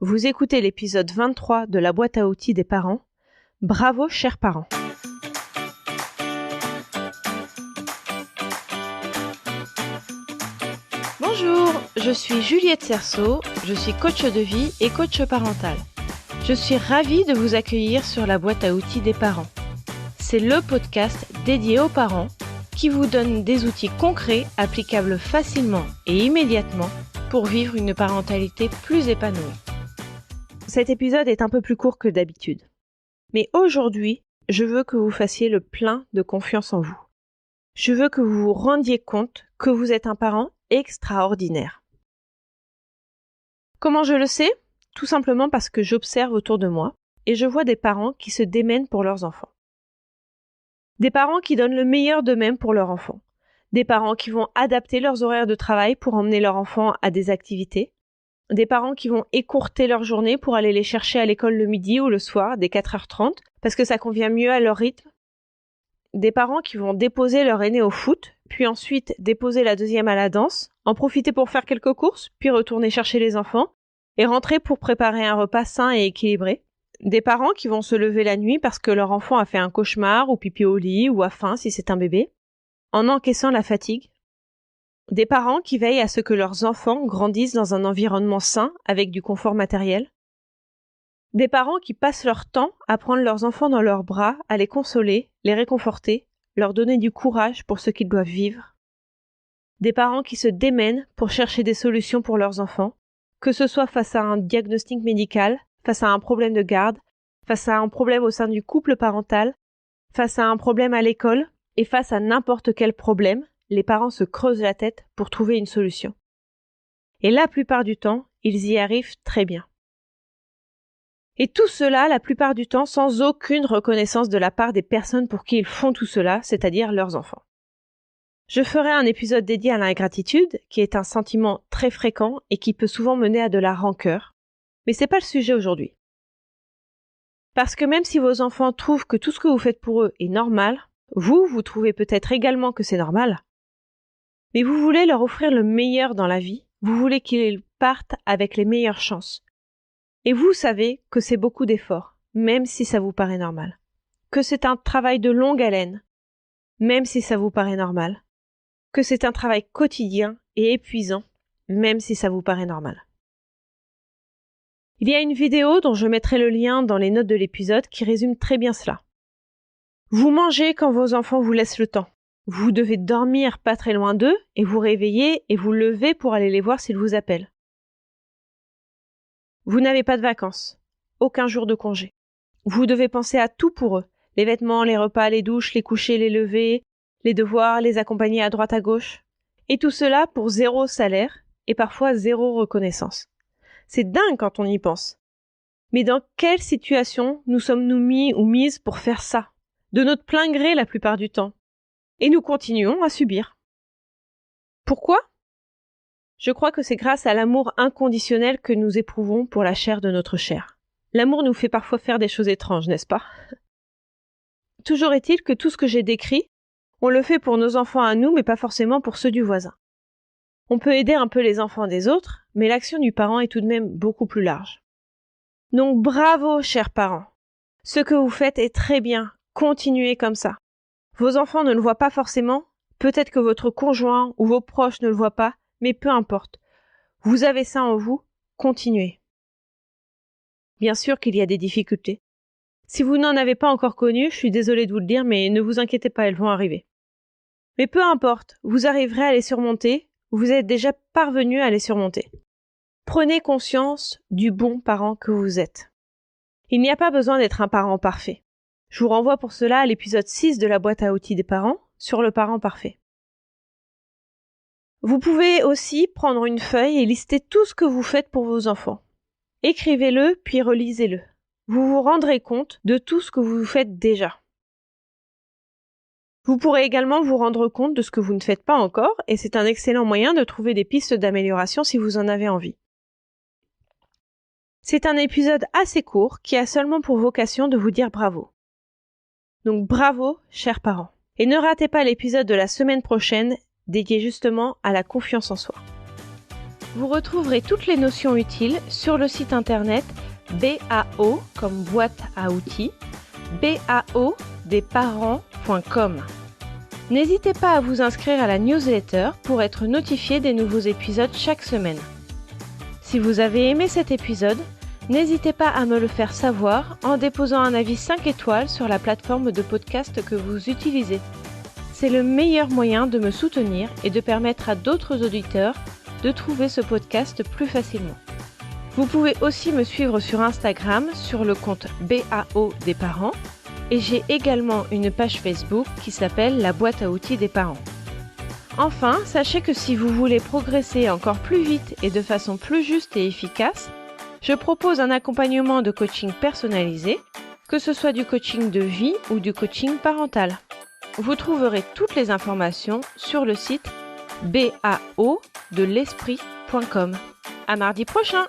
Vous écoutez l'épisode 23 de la boîte à outils des parents. Bravo, chers parents. Bonjour, je suis Juliette Cerceau, je suis coach de vie et coach parental. Je suis ravie de vous accueillir sur la boîte à outils des parents. C'est le podcast dédié aux parents qui vous donne des outils concrets applicables facilement et immédiatement pour vivre une parentalité plus épanouie. Cet épisode est un peu plus court que d'habitude. Mais aujourd'hui, je veux que vous fassiez le plein de confiance en vous. Je veux que vous vous rendiez compte que vous êtes un parent extraordinaire. Comment je le sais ? Tout simplement parce que j'observe autour de moi et je vois des parents qui se démènent pour leurs enfants. Des parents qui donnent le meilleur d'eux-mêmes pour leurs enfants. Des parents qui vont adapter leurs horaires de travail pour emmener leurs enfants à des activités. Des parents qui vont écourter leur journée pour aller les chercher à l'école le midi ou le soir dès 4h30 parce que ça convient mieux à leur rythme. Des parents qui vont déposer leur aîné au foot, puis ensuite déposer la deuxième à la danse, en profiter pour faire quelques courses, puis retourner chercher les enfants et rentrer pour préparer un repas sain et équilibré. Des parents qui vont se lever la nuit parce que leur enfant a fait un cauchemar ou pipi au lit ou a faim si c'est un bébé, en encaissant la fatigue. Des parents qui veillent à ce que leurs enfants grandissent dans un environnement sain avec du confort matériel. Des parents qui passent leur temps à prendre leurs enfants dans leurs bras, à les consoler, les réconforter, leur donner du courage pour ce qu'ils doivent vivre. Des parents qui se démènent pour chercher des solutions pour leurs enfants, que ce soit face à un diagnostic médical, face à un problème de garde, face à un problème au sein du couple parental, face à un problème à l'école et face à n'importe quel problème. Les parents se creusent la tête pour trouver une solution. Et la plupart du temps, ils y arrivent très bien. Et tout cela, la plupart du temps, sans aucune reconnaissance de la part des personnes pour qui ils font tout cela, c'est-à-dire leurs enfants. Je ferai un épisode dédié à l'ingratitude, qui est un sentiment très fréquent et qui peut souvent mener à de la rancœur. Mais c'est pas le sujet aujourd'hui. Parce que même si vos enfants trouvent que tout ce que vous faites pour eux est normal, vous trouvez peut-être également que c'est normal. Mais vous voulez leur offrir le meilleur dans la vie, vous voulez qu'ils partent avec les meilleures chances. Et vous savez que c'est beaucoup d'efforts, même si ça vous paraît normal. Que c'est un travail de longue haleine, même si ça vous paraît normal. Que c'est un travail quotidien et épuisant, même si ça vous paraît normal. Il y a une vidéo dont je mettrai le lien dans les notes de l'épisode qui résume très bien cela. Vous mangez quand vos enfants vous laissent le temps. Vous devez dormir pas très loin d'eux et vous réveiller et vous lever pour aller les voir s'ils vous appellent. Vous n'avez pas de vacances, aucun jour de congé. Vous devez penser à tout pour eux, les vêtements, les repas, les douches, les couchers, les levers, les devoirs, les accompagner à droite à gauche. Et tout cela pour 0 salaire et parfois 0 reconnaissance. C'est dingue quand on y pense. Mais dans quelle situation nous sommes-nous mis ou mises pour faire ça ? De notre plein gré la plupart du temps. Et nous continuons à subir. Pourquoi ? Je crois que c'est grâce à l'amour inconditionnel que nous éprouvons pour la chair de notre chair. L'amour nous fait parfois faire des choses étranges, n'est-ce pas ? Toujours est-il que tout ce que j'ai décrit, on le fait pour nos enfants à nous, mais pas forcément pour ceux du voisin. On peut aider un peu les enfants des autres, mais l'action du parent est tout de même beaucoup plus large. Donc bravo, chers parents. Ce que vous faites est très bien. Continuez comme ça. Vos enfants ne le voient pas forcément, peut-être que votre conjoint ou vos proches ne le voient pas, mais peu importe. Vous avez ça en vous, continuez. Bien sûr qu'il y a des difficultés. Si vous n'en avez pas encore connu, je suis désolée de vous le dire, mais ne vous inquiétez pas, elles vont arriver. Mais peu importe, vous arriverez à les surmonter, vous êtes déjà parvenu à les surmonter. Prenez conscience du bon parent que vous êtes. Il n'y a pas besoin d'être un parent parfait. Je vous renvoie pour cela à l'épisode 6 de la boîte à outils des parents sur le parent parfait. Vous pouvez aussi prendre une feuille et lister tout ce que vous faites pour vos enfants. Écrivez-le puis relisez-le. Vous vous rendrez compte de tout ce que vous faites déjà. Vous pourrez également vous rendre compte de ce que vous ne faites pas encore et c'est un excellent moyen de trouver des pistes d'amélioration si vous en avez envie. C'est un épisode assez court qui a seulement pour vocation de vous dire bravo. Donc bravo, chers parents. Et ne ratez pas l'épisode de la semaine prochaine dédié justement à la confiance en soi. Vous retrouverez toutes les notions utiles sur le site internet BAO comme boîte à outils, baodesparents.com. N'hésitez pas à vous inscrire à la newsletter pour être notifié des nouveaux épisodes chaque semaine. Si vous avez aimé cet épisode, n'hésitez pas à me le faire savoir en déposant un avis 5 étoiles sur la plateforme de podcast que vous utilisez. C'est le meilleur moyen de me soutenir et de permettre à d'autres auditeurs de trouver ce podcast plus facilement. Vous pouvez aussi me suivre sur Instagram sur le compte BAO des parents et j'ai également une page Facebook qui s'appelle La boîte à outils des parents. Enfin, sachez que si vous voulez progresser encore plus vite et de façon plus juste et efficace, je propose un accompagnement de coaching personnalisé, que ce soit du coaching de vie ou du coaching parental. Vous trouverez toutes les informations sur le site baodelesprit.com. À mardi prochain!